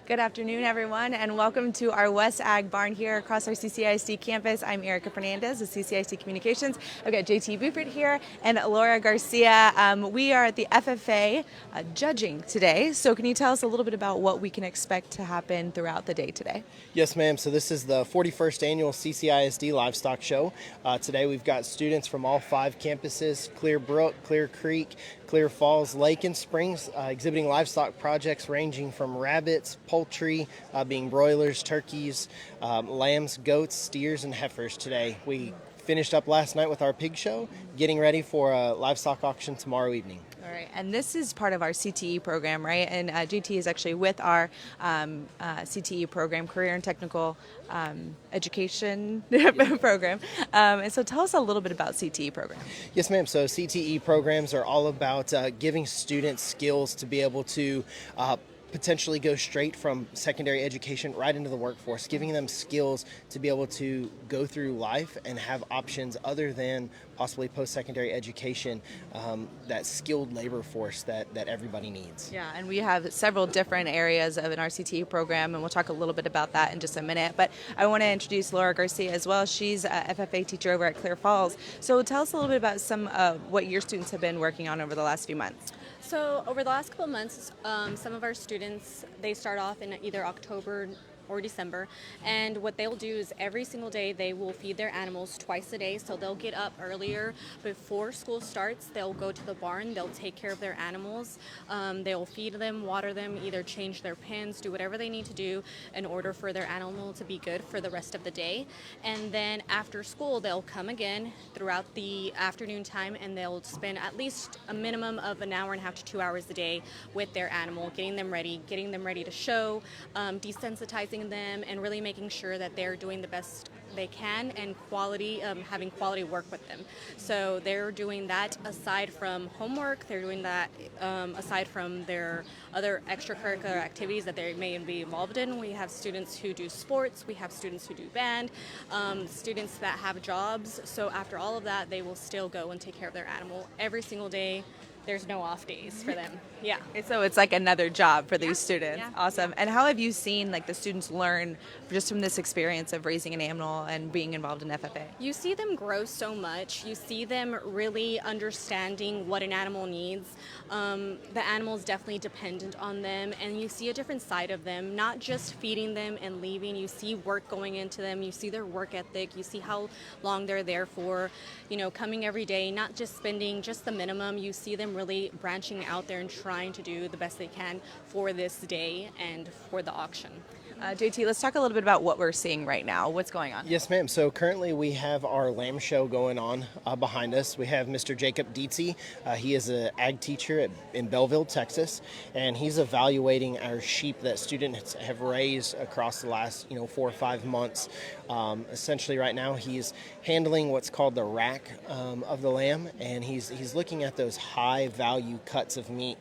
Good afternoon, everyone, and welcome to our West Ag Barn here across our CCISD campus. I'm Erica Fernandez with CCISD Communications. I've got JT Buford here and Laura Garcia. We are at the FFA judging today. So can you tell us a little bit about what we can expect to happen throughout the day today? Yes, ma'am. So this is the 41st annual CCISD Livestock Show. Today we've got students from all 5 campuses, Clear Brook, Clear Creek, Clear Falls, Lake, and Springs, exhibiting livestock projects ranging from rabbits, poultry, being broilers, turkeys, lambs, goats, steers, and heifers today. We finished up last night with our pig show, getting ready for a livestock auction tomorrow evening. All right, and this is part of our CTE program, right? And JT is actually with our CTE program, Career and Technical Education program. And so tell us a little bit about CTE program. Yes, ma'am. So CTE programs are all about giving students skills to be able to potentially go straight from secondary education right into the workforce, giving them skills to be able to go through life and have options other than possibly post-secondary education, that skilled labor force that everybody needs. Yeah, and we have several different areas of an RCTE program, and we'll talk a little bit about that in just a minute. But I want to introduce Laura Garcia as well. She's a FFA teacher over at Clear Falls. So tell us a little bit about some of what your students have been working on over the last few months. So over the last couple of months, some of our students, they start off in either October or December, and what they'll do is every single day they will feed their animals twice a day. So they'll get up earlier before school starts, they'll go to the barn, they'll take care of their animals, they'll feed them, water them, either change their pens, do whatever they need to do in order for their animal to be good for the rest of the day. And then after school they'll come again throughout the afternoon time, and they'll spend at least a minimum of an hour and a half to 2 hours a day with their animal, getting them ready to show, desensitizing them, and really making sure that they're doing the best they can and having quality work with them. So they're doing that aside from homework, they're doing that aside from their other extracurricular activities that they may be involved in. We have students who do sports, we have students who do band, students that have jobs. So after all of that, they will still go and take care of their animal every single day. There's no off days for them. Yeah. So it's like another job for these students. Yeah. Awesome. And how have you seen the students learn just from this experience of raising an animal and being involved in FFA? You see them grow so much. You see them really understanding what an animal needs. The animal is definitely dependent on them, and you see a different side of them, not just feeding them and leaving. You see work going into them. You see their work ethic. You see how long they're there for, coming every day, not just spending just the minimum. You see them really branching out there and trying to do the best they can for this day and for the auction. JT, let's talk a little bit about what we're seeing right now. What's going on? Yes, ma'am. So currently we have our lamb show going on behind us. We have Mr. Jacob Dietze. He is an ag teacher in Belleville, Texas, and he's evaluating our sheep that students have raised across the last 4 or 5 months. Essentially right now he's handling what's called the rack of the lamb, and he's looking at those high value cuts of meat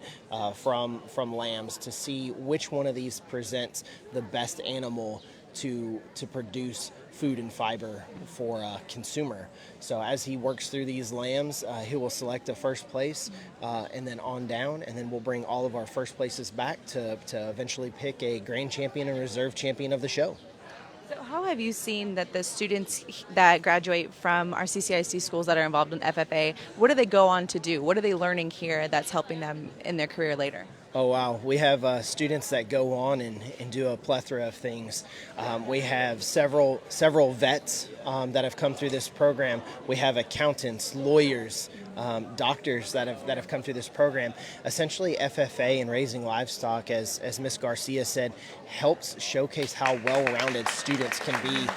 from lambs to see which one of these presents the best animal to produce food and fiber for a consumer. So as he works through these lambs, he will select a first place and then on down, and then we'll bring all of our first places back to eventually pick a grand champion and reserve champion of the show. So how have you seen that the students that graduate from our CCISD schools that are involved in FFA, what do they go on to do? What are they learning here that's helping them in their career later? Oh, wow. We have students that go on and do a plethora of things. We have several vets that have come through this program. We have accountants, lawyers, doctors that have come through this program. Essentially, FFA and raising livestock, as Ms. Garcia said, helps showcase how well-rounded students can be.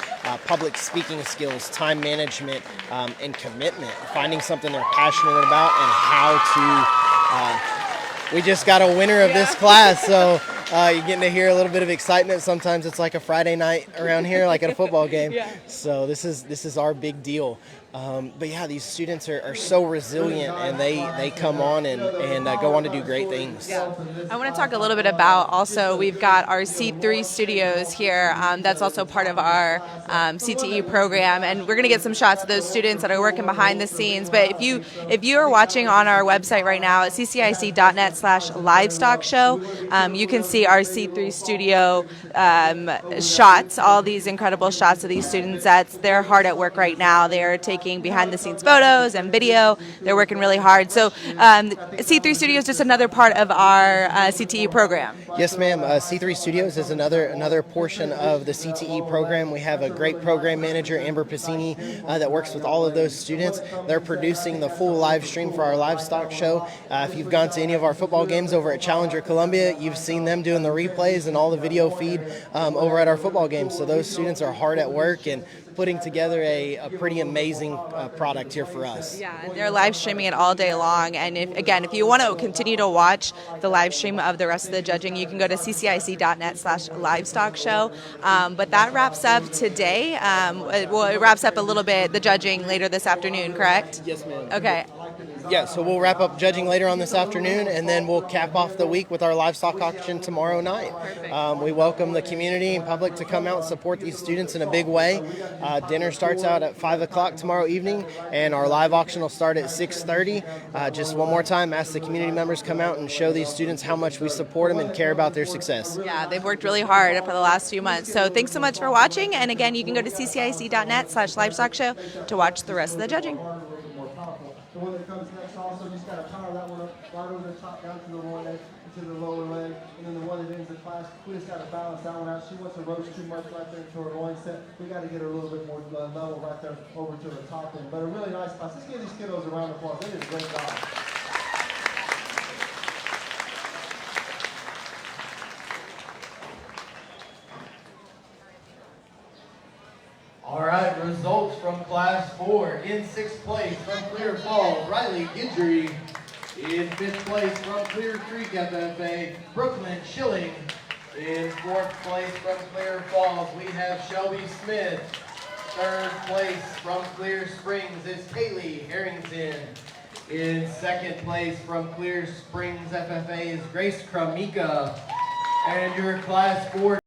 Public speaking skills, time management, and commitment, finding something they're passionate about, and how to we just got a winner of this class, so you're getting to hear a little bit of excitement. Sometimes it's like a Friday night around here, like at a football game. Yeah. So this is our big deal. But yeah, these students are so resilient, and they come on and go on to do great things. I want to talk a little bit about also, we've got our C3 studios here. That's also part of our CTE program, and we're going to get some shots of those students that are working behind the scenes. But if you are watching on our website right now at ccisd.net/livestock show, you can see our C3 studio shots, all these incredible shots of these students. They're hard at work right now. They're taking behind the scenes photos and video. They're working really hard. So C3 Studios is just another part of our CTE program. Yes, ma'am. C3 Studios is another portion of the CTE program. We have a great program manager, Amber Piscini, that works with all of those students. They're producing the full live stream for our livestock show. If you've gone to any of our football games over at Challenger Columbia, you've seen them doing the replays and all the video feed over at our football games. So those students are hard at work and putting together a pretty amazing product here for us. Yeah, and they're live streaming it all day long. And if you want to continue to watch the live stream of the rest of the judging, you can go to ccisd.net/livestock show. But that wraps up today. It wraps up a little bit the judging later this afternoon, correct? Yes, ma'am. Okay. Yeah, so we'll wrap up judging later on this afternoon, and then we'll cap off the week with our livestock auction tomorrow night. We welcome the community and public to come out and support these students in a big way. Dinner starts out at 5 o'clock tomorrow evening, and our live auction will start at 6:30. Just one more time, ask the community members come out and show these students how much we support them and care about their success. Yeah, they've worked really hard for the last few months. So thanks so much for watching. And again, you can go to ccisd.net/livestock show to watch the rest of the judging. The one that comes next also just got to power that one up right over the top down to the lower leg, to the lower leg, and then the one that ends the class, we just got to balance that one out. She wants to roast too much right there into her loin set. We got to get her a little bit more level right there over to the top end. But a really nice class. Let's give these kiddos a round of applause. They did a great job. All right, results from Class 4. In 6th place from Clear Falls, Riley Guidry. In 5th place from Clear Creek FFA, Brooklyn Schilling. In 4th place from Clear Falls, we have Shelby Smith. 3rd place from Clear Springs is Kaylee Harrington. In 2nd place from Clear Springs FFA is Grace Kramika. And your Class 4